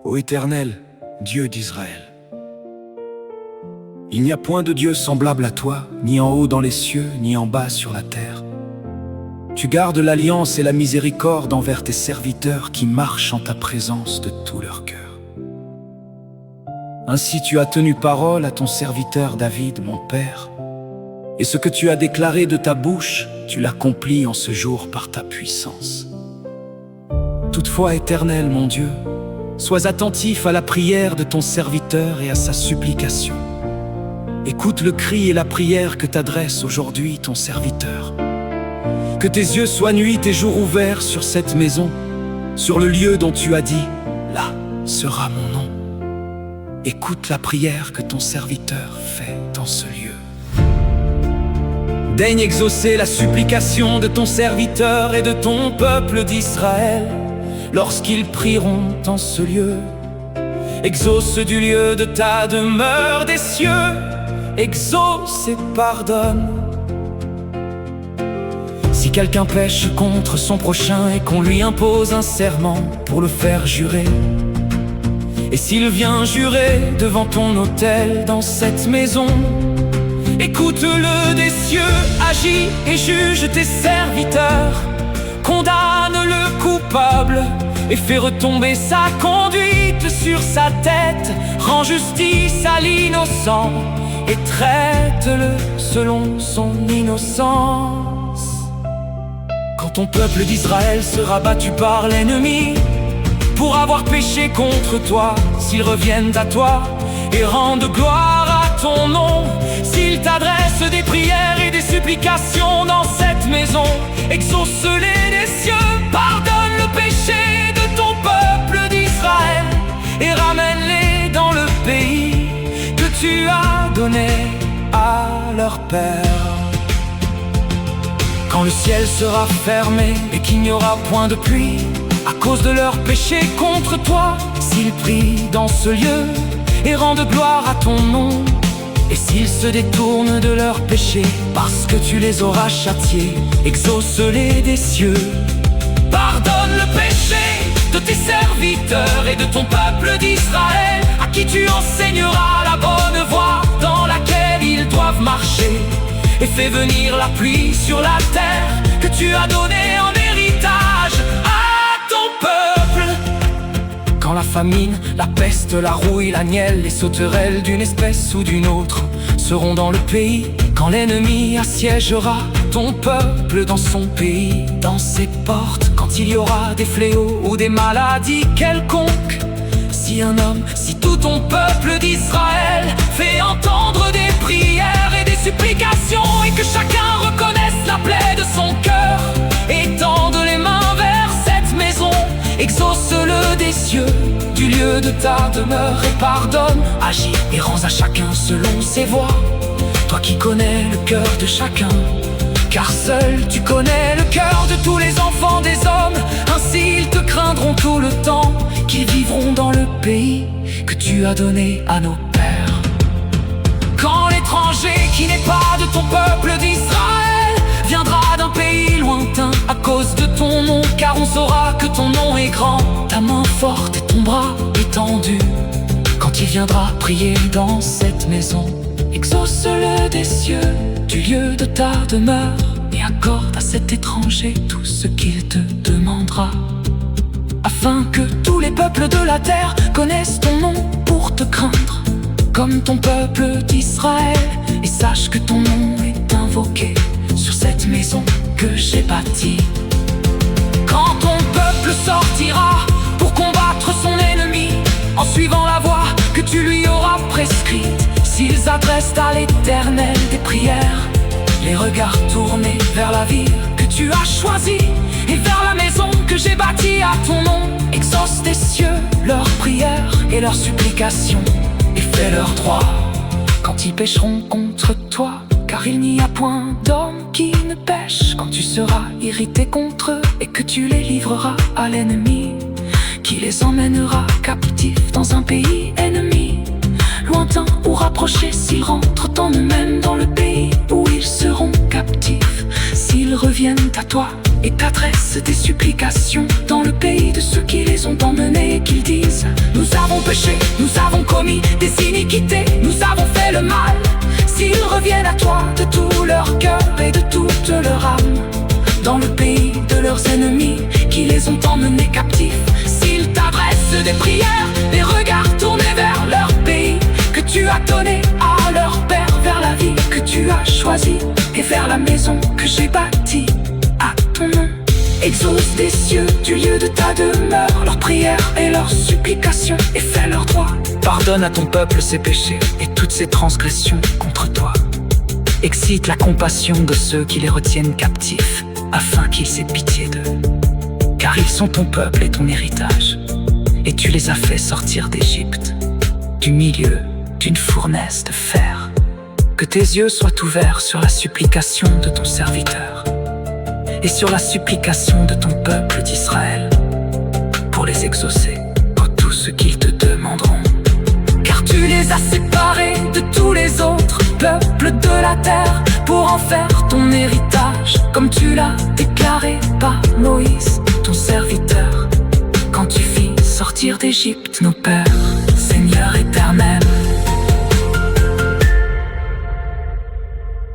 Ô Éternel, Dieu d'Israël. Il n'y a point de Dieu semblable à toi, ni en haut dans les cieux, ni en bas sur la terre. Tu gardes l'alliance et la miséricorde envers tes serviteurs qui marchent en ta présence de tout leur cœur. Ainsi tu as tenu parole à ton serviteur David, mon père, et ce que tu as déclaré de ta bouche, tu l'accomplis en ce jour par ta puissance. Toutefois, Éternel, mon Dieu, sois attentif à la prière de ton serviteur et à sa supplication. Écoute le cri et la prière que t'adresse aujourd'hui ton serviteur. Que tes yeux soient nuit et jour ouverts sur cette maison, sur le lieu dont tu as dit, là sera mon nom. Écoute la prière que ton serviteur fait dans ce lieu. Daigne exaucer la supplication de ton serviteur et de ton peuple d'Israël, lorsqu'ils prieront en ce lieu. Exauce du lieu de ta demeure des cieux, exauce et pardonne. Si quelqu'un pêche contre son prochain et qu'on lui impose un serment pour le faire jurer, et s'il vient jurer devant ton autel dans cette maison, écoute-le des cieux, agis et juge tes serviteurs. Condamne le coupable et fais retomber sa conduite sur sa tête. Rends justice à l'innocent et traite-le selon son innocence. Quand ton peuple d'Israël sera battu par l'ennemi pour avoir péché contre toi, s'ils reviennent à toi et rendent gloire à ton nom, s'ils t'adressent des prières et des supplications dans cette maison, exauce-les des cieux, pardonne le péché de ton peuple d'Israël et ramène-les dans le pays que tu as donné à leur père. Quand le ciel sera fermé et qu'il n'y aura point de pluie à cause de leurs péchés contre toi, s'ils prient dans ce lieu et rendent gloire à ton nom, et s'ils se détournent de leurs péchés parce que tu les auras châtiés, exauce-les des cieux. Pardonne le péché de tes serviteurs et de ton peuple d'Israël, à qui tu enseigneras la bonne voie dans laquelle ils doivent marcher, et fais venir la pluie sur la terre que tu as donnée en héritage à ton peuple. Quand la famine, la peste, la rouille, la nielle, les sauterelles d'une espèce ou d'une autre seront dans le pays, quand l'ennemi assiégera ton peuple dans son pays, dans ses portes, quand il y aura des fléaux ou des maladies quelconques, si un homme, si tout ton peuple d'Israël fait entendre des prières et des supplications, et que chacun reconnaisse la plaie de son cœur, étende les mains vers cette maison, exauce-le des cieux, du lieu de ta demeure, et pardonne, agis et rends à chacun selon ses voies, toi qui connais le cœur de chacun, car seul tu connais le cœur de tous les enfants des hommes. Ainsi ils te craindront tout le temps qu'ils vivront dans le pays que tu as donné à nos pères. Quand l'étranger qui n'est pas de ton peuple d'Israël viendra d'un pays lointain à cause de ton nom, car on saura que ton nom est grand, ta main forte et ton bras étendu, quand il viendra prier dans cette maison, exauce-le des cieux, du lieu de ta demeure, et accorde à cet étranger tout ce qu'il te demandera, afin que tous les peuples de la terre connaissent ton nom pour te craindre, comme ton peuple d'Israël, et sache que ton nom est invoqué sur cette maison que j'ai bâtie. Quand ton peuple sortira pour combattre son ennemi, en suivant la voie que tu lui auras prescrite, s'ils adressent à l'Éternel des prières, les regards tournés vers la ville que tu as choisie et vers la maison que j'ai bâtie à ton nom, exauce des cieux leurs prières et leurs supplications, et fais leur droit quand ils pécheront contre toi, car il n'y a point d'homme qui ne pêche quand tu seras irrité contre eux et que tu les livreras à l'ennemi, qui les emmènera captifs dans un pays ennemi. lointains ou rapprochés, s'ils rentrent en eux-mêmes dans le pays où ils seront captifs, s'ils reviennent à toi et t'adressent des supplications dans le pays de ceux qui les ont emmenés, qu'ils disent: nous avons péché, nous avons commis des iniquités, nous avons fait le mal. S'ils reviennent à toi de tout leur cœur et de toute leur âme, dans le pays de leurs ennemis qui les ont emmenés captifs, s'ils t'adressent des prières, des regards tournés vers leur pays que tu as donné à leur père, vers la vie que tu as choisie et vers la maison que j'ai bâtie à ton nom. Exauce des cieux, du lieu de ta demeure, leurs prières et leurs supplications, et fais leur droit. Pardonne à ton peuple ses péchés et toutes ses transgressions contre toi. Excite la compassion de ceux qui les retiennent captifs, afin qu'ils aient pitié d'eux. Car ils sont ton peuple et ton héritage, et tu les as fait sortir d'Égypte, du milieu d'une fournaise de fer. Que tes yeux soient ouverts sur la supplication de ton serviteur et sur la supplication de ton peuple d'Israël, pour les exaucer pour tout ce qu'ils te demanderont. Car tu les as séparés de tous les autres peuples de la terre, pour en faire ton héritage, comme tu l'as déclaré par Moïse, ton serviteur, quand tu fis sortir d'Égypte nos pères.